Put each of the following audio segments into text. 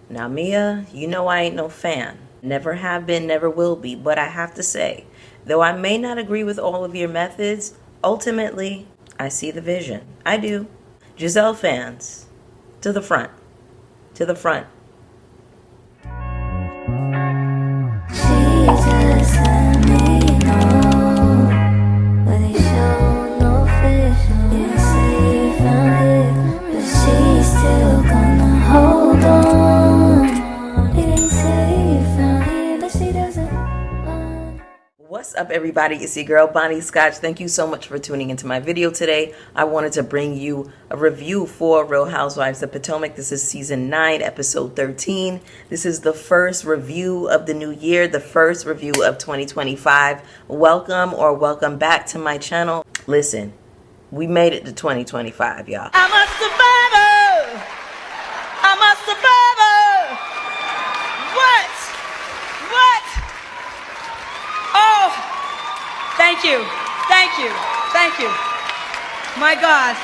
Now, Mia, you know I ain't no fan. Never have been, never will be. But I have to say, though I may not agree with all of your methods, ultimately, I see the vision. I do. Giselle fans, to the front. To the front. What's up, everybody? It's your girl Bonnie Scotch. Thank you so much for tuning into my video today. I wanted to bring you a review for Real Housewives of Potomac. This is season 9, episode 13. This is the first review of the new year, the first review of 2025. Welcome back to my channel. Listen, we made it to 2025, y'all. I'm a survivor. I'm a survivor. What? Oh, thank you. My God.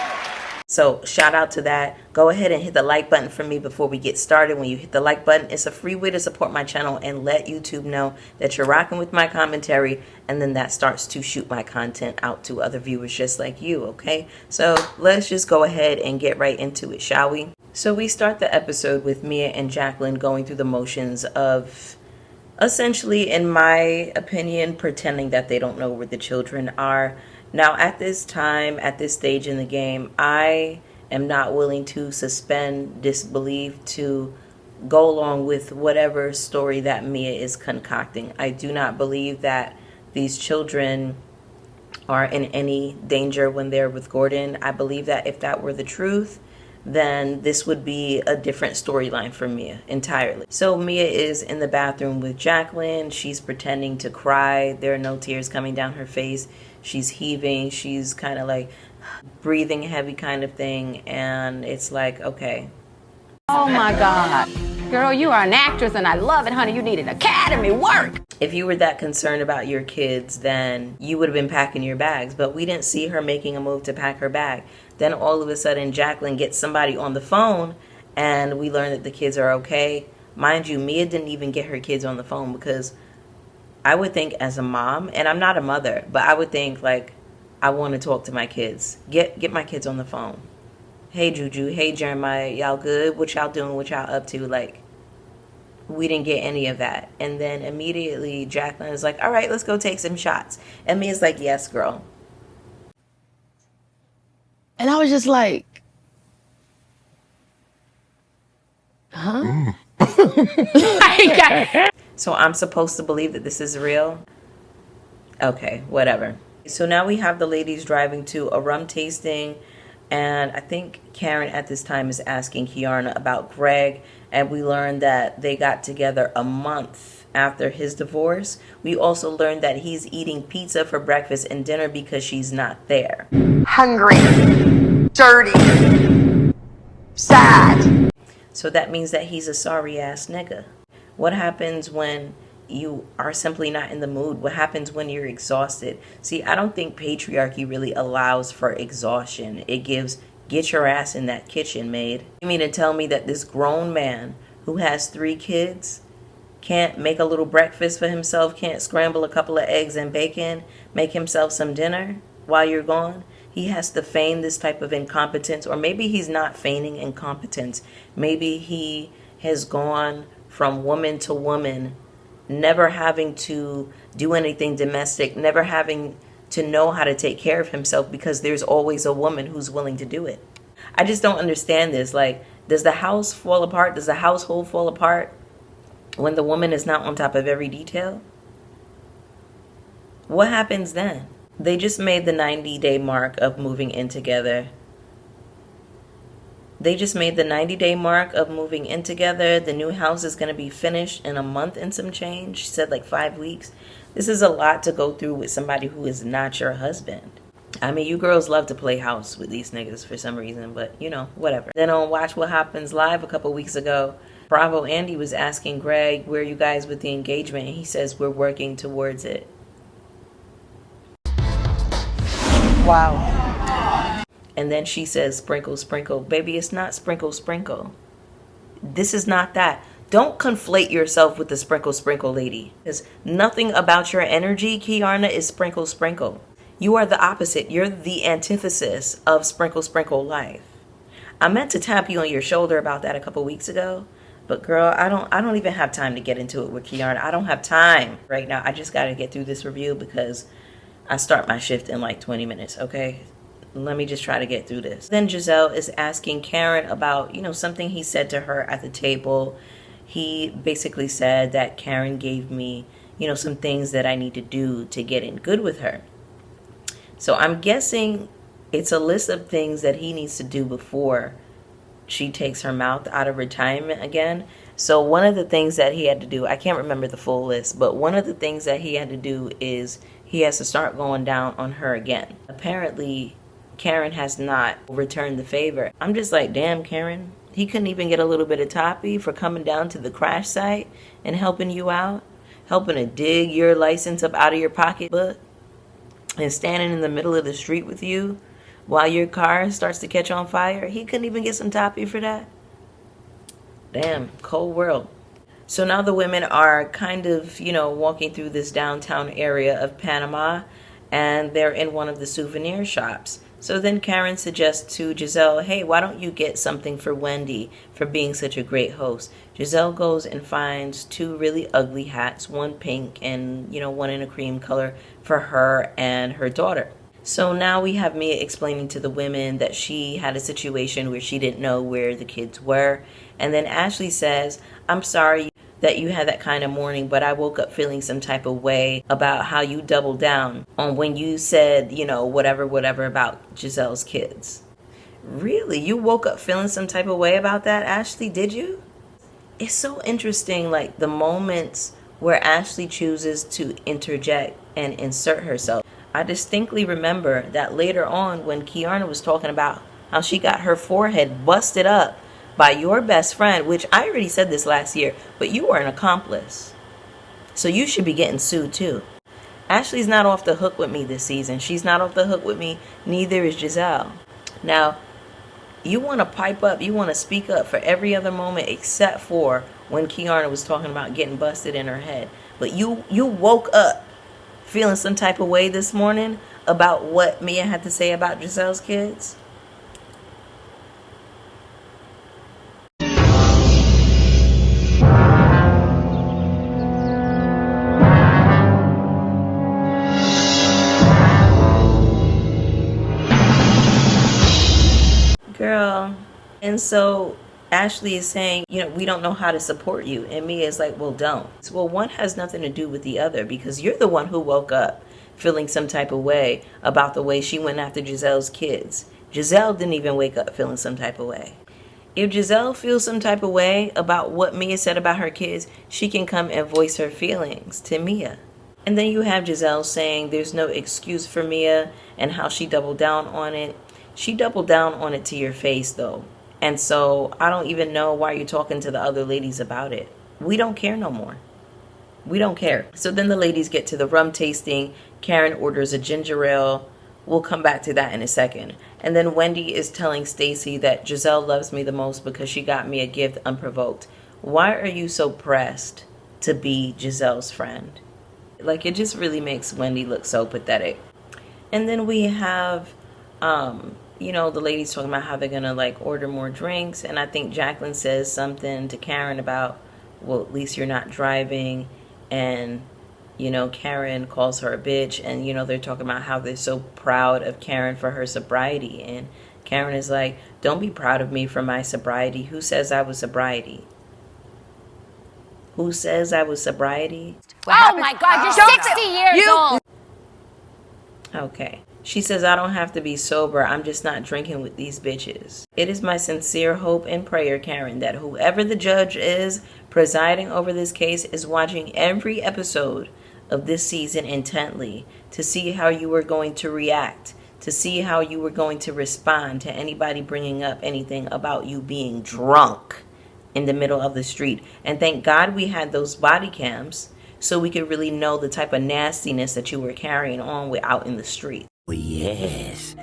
So shout out to that. Go ahead and hit the like button for me before we get started. When you hit the like button, it's a free way to support my channel and let YouTube know that you're rocking with my commentary, and then that starts to shoot my content out to other viewers just like you, okay? So let's just go ahead and get right into it, shall we? So we start the episode with Mia and Jacqueline going through the motions of, essentially, in my opinion, pretending that they don't know where the children are. Now, at this time, at this stage in the game, I am not willing to suspend disbelief to go along with whatever story that Mia is concocting. I do not believe that these children are in any danger when they're with Gordon. I believe that if that were the truth, then this would be a different storyline for Mia entirely. So Mia is in the bathroom with Jacqueline. She's pretending to cry. There are no tears coming down her face. She's heaving. She's kind of like breathing heavy kind of thing. And it's like, okay. Oh my God. Girl, you are an actress and I love it, honey. You need an academy work. If you were that concerned about your kids, then you would have been packing your bags. But we didn't see her making a move to pack her bag. Then all of a sudden, Jacqueline gets somebody on the phone and we learn that the kids are okay. Mind you, Mia didn't even get her kids on the phone because I would think as a mom, and I'm not a mother, but I would think like, I want to talk to my kids. Get my kids on the phone. Hey, Juju. Hey, Jeremiah. Y'all good? What y'all doing? What y'all up to? Like, we didn't get any of that. And then immediately Jacqueline is like, all right, let's go take some shots. And Mia's like, yes, girl. And I was just like, huh? So I'm supposed to believe that this is real? Okay, whatever. So now we have the ladies driving to a rum tasting. And I think Karen at this time is asking Kiarna about Greg. And we learned that they got together a month after his divorce. We also learned that he's eating pizza for breakfast and dinner because she's not there. Hungry. Dirty. Sad. So that means that he's a sorry ass nigga. What happens when you are simply not in the mood? What happens when you're exhausted? See, I don't think patriarchy really allows for exhaustion. It gives, get your ass in that kitchen, maid. You mean to tell me that this grown man who has 3 kids can't make a little breakfast for himself, can't scramble a couple of eggs and bacon, make himself some dinner while you're gone? He has to feign this type of incompetence, or maybe he's not feigning incompetence. Maybe he has gone from woman to woman, never having to do anything domestic, never having to know how to take care of himself because there's always a woman who's willing to do it. I just don't understand this. Like, does the house fall apart? Does the household fall apart when the woman is not on top of every detail? What happens then? They just made the 90-day mark of moving in together. The new house is going to be finished in a month and some change. She said like 5 weeks. This is a lot to go through with somebody who is not your husband. I mean, you girls love to play house with these niggas for some reason, but you know, whatever. Then on Watch What Happens Live a couple weeks ago, Bravo Andy was asking Greg, where are you guys with the engagement? And he says, we're working towards it. Wow. And then she says, sprinkle, sprinkle. Baby, it's not sprinkle, sprinkle. This is not that. Don't conflate yourself with the sprinkle sprinkle lady. Because nothing about your energy, Kiarna, is sprinkle sprinkle. You are the opposite. You're the antithesis of sprinkle sprinkle life. I meant to tap you on your shoulder about that a couple weeks ago. But girl, I don't even have time to get into it with Kiarna. I don't have time right now. I just got to get through this review because I start my shift in like 20 minutes, okay? Let me just try to get through this. Then Giselle is asking Karen about, something he said to her at the table. He basically said that Karen gave me, some things that I need to do to get in good with her. So I'm guessing it's a list of things that he needs to do before she takes her mouth out of retirement again. So one of the things that he had to do, I can't remember the full list, but one of the things that he had to do is he has to start going down on her again. Apparently, Karen has not returned the favor. I'm just like, damn, Karen. He couldn't even get a little bit of toppy for coming down to the crash site and helping you out, helping to dig your license up out of your pocketbook and standing in the middle of the street with you while your car starts to catch on fire. He couldn't even get some toppy for that. Damn, cold world. So now the women are kind of, walking through this downtown area of Panama, and they're in one of the souvenir shops. So then Karen suggests to Giselle, hey, why don't you get something for Wendy for being such a great host? Giselle goes and finds 2 really ugly hats, one pink and, one in a cream color for her and her daughter. So now we have Mia explaining to the women that she had a situation where she didn't know where the kids were. And then Ashley says, I'm sorry that you had that kind of morning, but I woke up feeling some type of way about how you doubled down on when you said, whatever about Giselle's kids. Really? You woke up feeling some type of way about that, Ashley? Did you? It's so interesting, like the moments where Ashley chooses to interject and insert herself. I distinctly remember that later on when Kiarna was talking about how she got her forehead busted up by your best friend, which I already said this last year, but you were an accomplice. So you should be getting sued too. Ashley's not off the hook with me this season. She's not off the hook with me. Neither is Giselle. Now, you want to pipe up. You want to speak up for every other moment except for when Kiarna was talking about getting busted in her head. But you woke up feeling some type of way this morning about what Mia had to say about Giselle's kids. Girl. And so Ashley is saying, we don't know how to support you. And Mia is like, well, don't. Well, one has nothing to do with the other because you're the one who woke up feeling some type of way about the way she went after Giselle's kids. Giselle didn't even wake up feeling some type of way. If Giselle feels some type of way about what Mia said about her kids, she can come and voice her feelings to Mia. And then you have Giselle saying there's no excuse for Mia and how she doubled down on it. She doubled down on it to your face, though. And so I don't even know why you're talking to the other ladies about it. We don't care no more. We don't care. So then the ladies get to the rum tasting. Karen orders a ginger ale. We'll come back to that in a second. And then Wendy is telling Stacy that Giselle loves me the most because she got me a gift unprovoked. Why are you so pressed to be Giselle's friend? Like, it just really makes Wendy look so pathetic. And then we have the ladies talking about how they're going to order more drinks. And I think Jacqueline says something to Karen about, well, at least you're not driving. And, Karen calls her a bitch. And, they're talking about how they're so proud of Karen for her sobriety. And Karen is like, don't be proud of me for my sobriety. Who says I was sobriety? Who says I was sobriety? Oh my God, you're 60 years old. Okay. She says, I don't have to be sober. I'm just not drinking with these bitches. It is my sincere hope and prayer, Karen, that whoever the judge is presiding over this case is watching every episode of this season intently to see how you were going to react, to see how you were going to respond to anybody bringing up anything about you being drunk in the middle of the street. And thank God we had those body cams so we could really know the type of nastiness that you were carrying on with out in the street. Yes,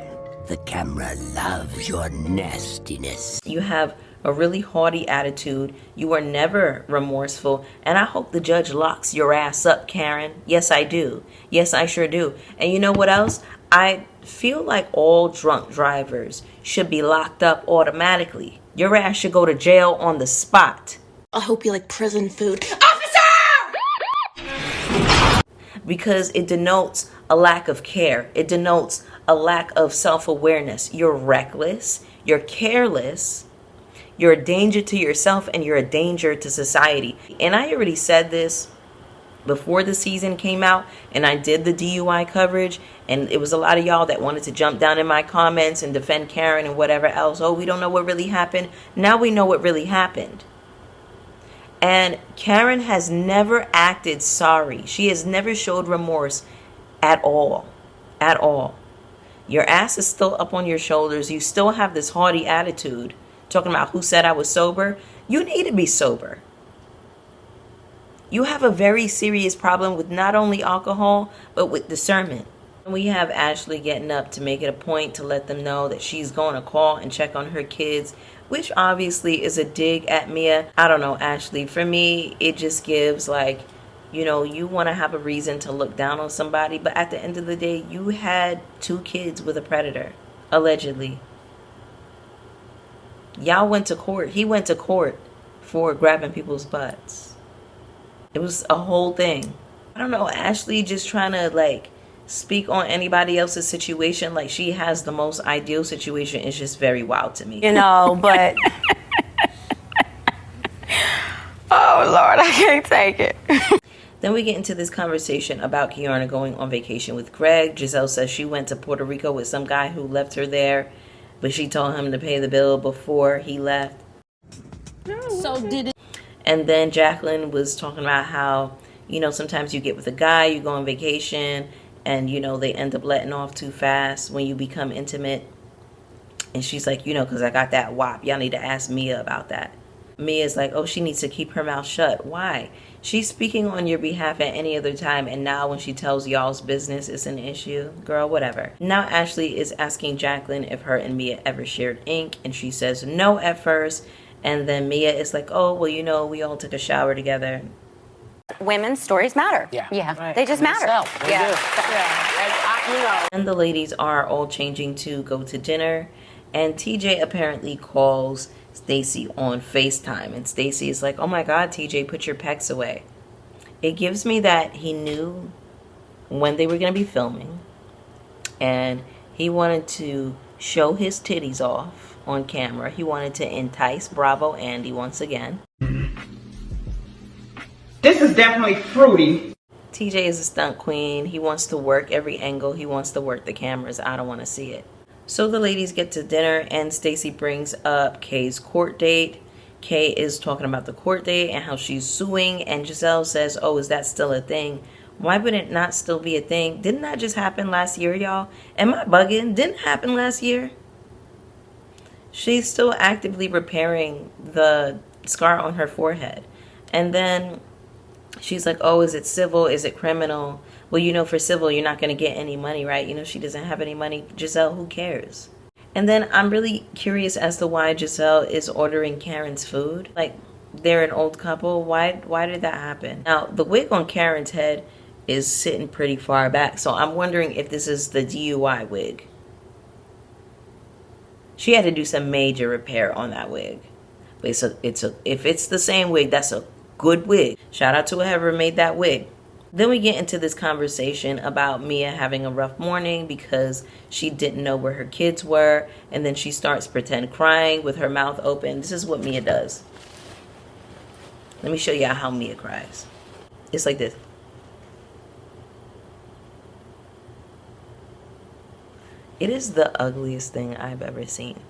the camera loves your nastiness. You have a really haughty attitude. You are never remorseful. And I hope the judge locks your ass up, Karen. Yes, I do. Yes, I sure do. And you know what else? I feel like all drunk drivers should be locked up automatically. Your ass should go to jail on the spot. I hope you like prison food. Because it denotes a lack of care. It denotes a lack of self-awareness. You're reckless. You're careless. You're a danger to yourself and you're a danger to society. And I already said this before the season came out and I did the DUI coverage, and it was a lot of y'all that wanted to jump down in my comments and defend Karen and whatever else. Oh, we don't know what really happened. Now we know what really happened. And Karen has never acted sorry. She has never showed remorse at all. At all. Your ass is still up on your shoulders. You still have this haughty attitude. Talking about who said I was sober. You need to be sober. You have a very serious problem with not only alcohol, but with discernment. We have Ashley getting up to make it a point to let them know that she's going to call and check on her kids, which obviously is a dig at Mia. I don't know, Ashley. For me, it just gives like, you know, you want to have a reason to look down on somebody, but at the end of the day, you had 2 kids with a predator, allegedly. Y'all went to court. He went to court for grabbing people's butts. It was a whole thing. I don't know, Ashley just trying to like speak on anybody else's situation like she has the most ideal situation is just very wild to me. You know, but oh Lord, I can't take it. Then we get into this conversation about Kiarna going on vacation with Greg. Giselle says she went to Puerto Rico with some guy who left her there, but she told him to pay the bill before he left. So did it. And then Jacqueline was talking about how, you know, sometimes you get with a guy, you go on vacation, and, you know, they end up letting off too fast when you become intimate. And she's like, you know, because I got that wop. Y'all need to ask Mia about that. Mia's like, oh, she needs to keep her mouth shut. Why? She's speaking on your behalf at any other time, and now when she tells y'all's business, it's an issue. Girl, whatever. Now Ashley is asking Jacqueline if her and Mia ever shared ink, and she says no at first. And then Mia is like, oh, well, you know, we all took a shower together. Women's stories matter. Yeah. Right. They just matter. They do. And the ladies are all changing to go to dinner. And TJ apparently calls Stacy on FaceTime. And Stacy is like, oh my God, TJ, put your pecs away. It gives me that he knew when they were going to be filming. And he wanted to show his titties off on camera. He wanted to entice Bravo Andy once again. This is definitely fruity. TJ is a stunt queen. He wants to work every angle. He wants to work the cameras. I don't want to see it. So the ladies get to dinner and Stacy brings up Kay's court date. Kay is talking about the court date and how she's suing, and Giselle says, oh, is that still a thing? Why would it not still be a thing? Didn't that just happen last year, y'all? Am I bugging? Didn't it happen last year? She's still actively repairing the scar on her forehead. And then she's like, oh, is it civil? Is it criminal? Well, you know, for civil, you're not going to get any money, right? You know, she doesn't have any money. Giselle, who cares? And then I'm really curious as to why Giselle is ordering Karen's food. Like, they're an old couple. Why did that happen? Now, the wig on Karen's head is sitting pretty far back. So I'm wondering if this is the DUI wig. She had to do some major repair on that wig. But if it's the same wig, that's a good wig. Shout out to whoever made that wig. Then we get into this conversation about Mia having a rough morning because she didn't know where her kids were. And then she starts pretend crying with her mouth open. This is what Mia does. Let me show you how Mia cries. It's like this. It is the ugliest thing I've ever seen.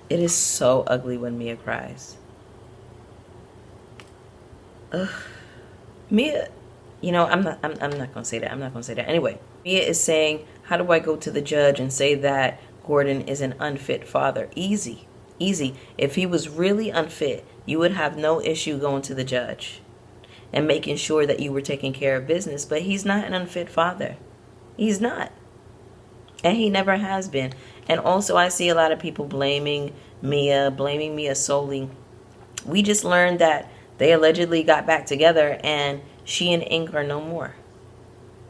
It is so ugly when Mia cries. Ugh. Mia, you know, I'm not gonna say that. I'm not gonna say that. Anyway, Mia is saying, how do I go to the judge and say that Gordon is an unfit father? Easy. If he was really unfit, you would have no issue going to the judge and making sure that you were taking care of business. But he's not an unfit father. He's not. And he never has been. And also, I see a lot of people blaming Mia solely. We just learned that they allegedly got back together, and she and Ink are no more.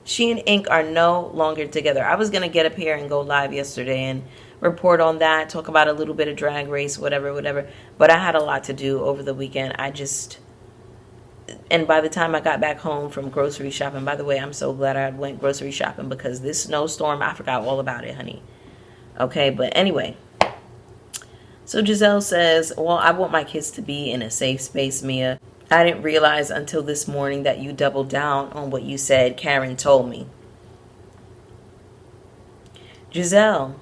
She and Ink are no longer together. I was going to get up here and go live yesterday and report on that, talk about a little bit of Drag Race, whatever. But I had a lot to do over the weekend. And by the time I got back home from grocery shopping, by the way, I'm so glad I went grocery shopping because this snowstorm, I forgot all about it, honey. Okay, but anyway. So Giselle says, well, I want my kids to be in a safe space, Mia. I didn't realize until this morning that you doubled down on what you said. Karen told me. Giselle,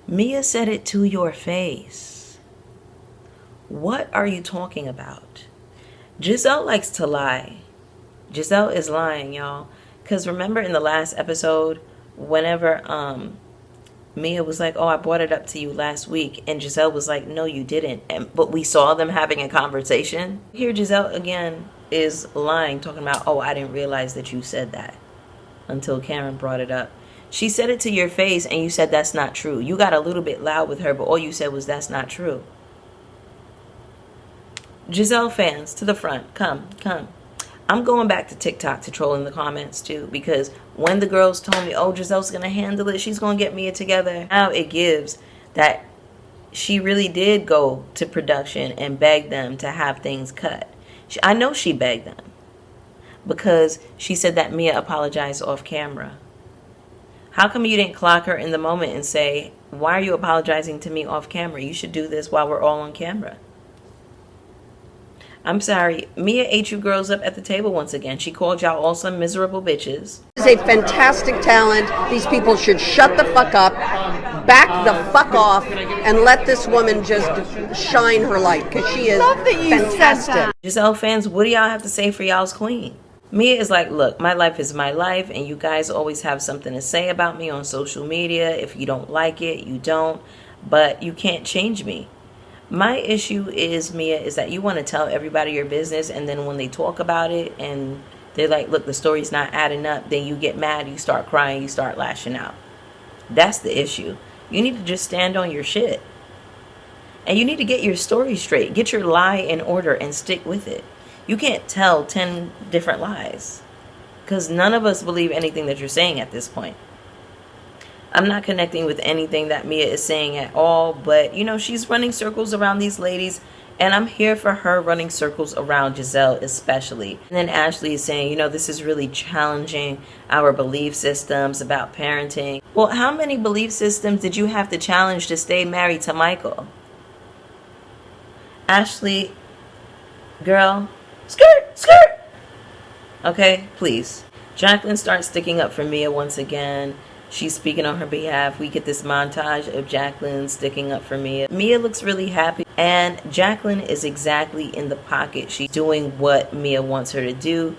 Mia said it to your face. What are you talking about? Giselle likes to lie. Giselle is lying, y'all. Because remember in the last episode, whenever Mia was like, oh, I brought it up to you last week. And Giselle was like, no, you didn't. But we saw them having a conversation. Here Giselle again is lying, talking about, oh, I didn't realize that you said that until Karen brought it up. She said it to your face and you said that's not true. You got a little bit loud with her, but all you said was that's not true. Giselle fans, to the front. Come. I'm going back to TikTok to troll in the comments too, because when the girls told me, oh, Giselle's going to handle it, she's going to get Mia together. Now it gives that she really did go to production and beg them to have things cut. I know she begged them because she said that Mia apologized off camera. How come you didn't clock her in the moment and say, why are you apologizing to me off camera? You should do this while we're all on camera. I'm sorry. Mia ate you girls up at the table once again. She called y'all all some miserable bitches. Is a fantastic talent. These people should shut the fuck up, back the fuck off, and let this woman just shine her light, because she is fantastic. Giselle fans, what do y'all have to say for y'all's queen? Mia is like, look, my life is my life, and you guys always have something to say about me on social media. If you don't like it, you don't, but you can't change me. My issue is, Mia, is that you want to tell everybody your business, and then when they talk about it and they're like, look, the story's not adding up, then you get mad, you start crying, you start lashing out. That's the issue. You need to just stand on your shit. And you need to get your story straight. Get your lie in order and stick with it. You can't tell 10 different lies, because none of us believe anything that you're saying at this point. I'm not connecting with anything that Mia is saying at all, but, you know, she's running circles around these ladies, and I'm here for her running circles around Giselle especially. And then Ashley is saying, you know, this is really challenging our belief systems about parenting. Well, how many belief systems did you have to challenge to stay married to Michael? Ashley, girl, skirt. Okay, please. Jacqueline starts sticking up for Mia once again. She's speaking on her behalf. We get this montage of Jacqueline sticking up for Mia. Mia looks really happy, and Jacqueline is exactly in the pocket. She's doing what Mia wants her to do.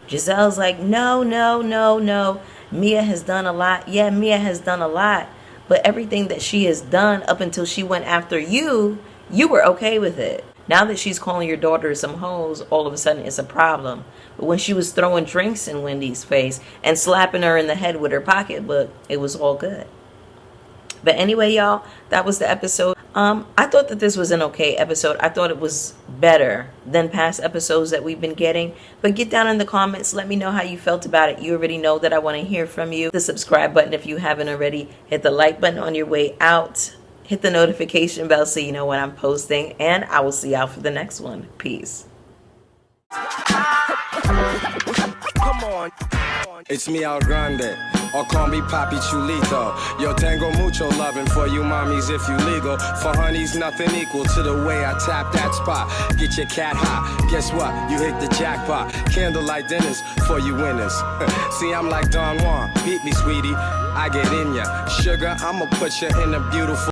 Giselle's like, no. Mia has done a lot. Yeah, Mia has done a lot. But everything that she has done up until she went after you were okay with it. Now that she's calling your daughter some hoes, all of a sudden it's a problem. But when she was throwing drinks in Wendy's face and slapping her in the head with her pocketbook, it was all good. But anyway, y'all, that was the episode. I thought that this was an okay episode. I thought it was better than past episodes that we've been getting. But get down in the comments. Let me know how you felt about it. You already know that I want to hear from you. The subscribe button if you haven't already. Hit the like button on your way out. Hit the notification bell so you know when I'm posting. And I will see y'all for the next one. Peace. Come on. It's me, Al Grande. Or call me Papi Chulito. Yo tengo mucho loving for you mommies if you legal. For honeys, nothing equal to the way I tap that spot. Get your cat hot. Guess what? You hit the jackpot. Candlelight dinners for you winners. See, I'm like Don Juan. Beat me, sweetie. I get in ya. Sugar, I'ma put you in a beautiful